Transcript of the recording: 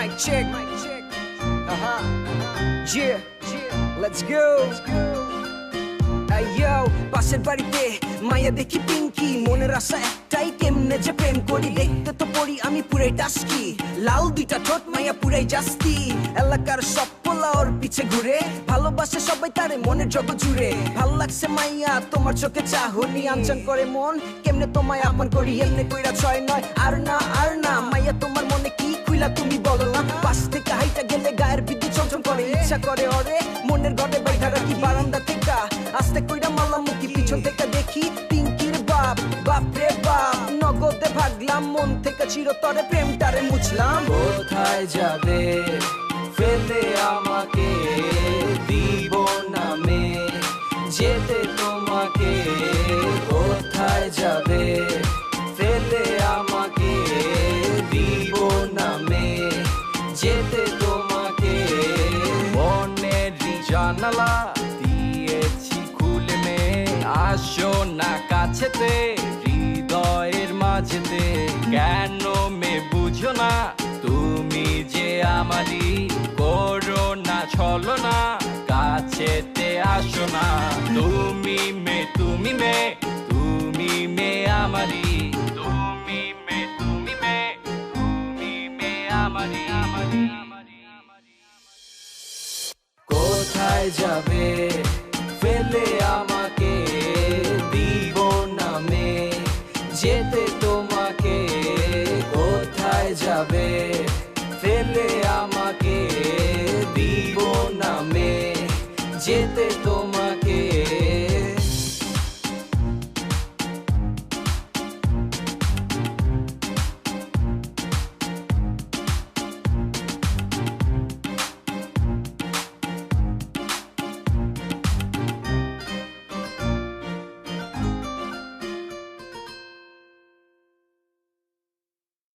Mic check. Yeah, let's go. Yo, পাশের বাড়িতে মায়া দেখি পিঙ্কি, মনের আশা একটাই কেমনে যে প্রেম করি। দেখতে তো পড়ি আমি পুরাই টাস্কি, লাল দুইটা ঠোঁট মায়া পুরাই জাস্তি। এলাকার সব পোলা ওর পিছে ঘুরে, ভালোবাসে সবাই তারে মনের জগৎ জুড়ে। ভাল লাগছে মাইয়া তোমার চোখে চাহনি, আনচান করে মন কেমনে তোমায় আপন করি। এমনি কইরা ছয় নয় আর না মাইয়া তোমার মনে কি খুইলা তুমি বলো না। পাশ থেকে হাইটা গেলে গায়ের বিদ্যুৎ চমচম করে, ইচ্ছা করে ওরে মনের ঘরে বাইঠা রাখি বারান্দা থেকে। আস্তে কইরা মালামুখী পিছন থেকে দেখি পিঙ্কির বাপ, বাপ রে বাপ। নগদে ভাগলাম মন থেকে চিরতরে প্রেমটারে মুছলাম। কোথায় যাবে ফেলে আমাকে, দিব না মে যেতে তোমাকে। কোথায় যাবে ফেলে আমাকে, দিব না মে যেতে তোমাকে। মনের জানালা দিয়েছি খুলে মে, আসো না কাছেতে হৃদয়ের মাঝেতে। কেন মে বুঝো না তুমি যে আমারই, করো না ছলনা কাছেতে আসো না। তুমি মে তুমি মে তুমি মে আমারই, তুমি মে তুমি মে তুমি মে আমারই। কোথায় যাবে ফেলে আমাকে, দিব না মে যেতে তোমাকে। কোথায় যাবে ফেলে আমাকে, দিব না মে যেতে তো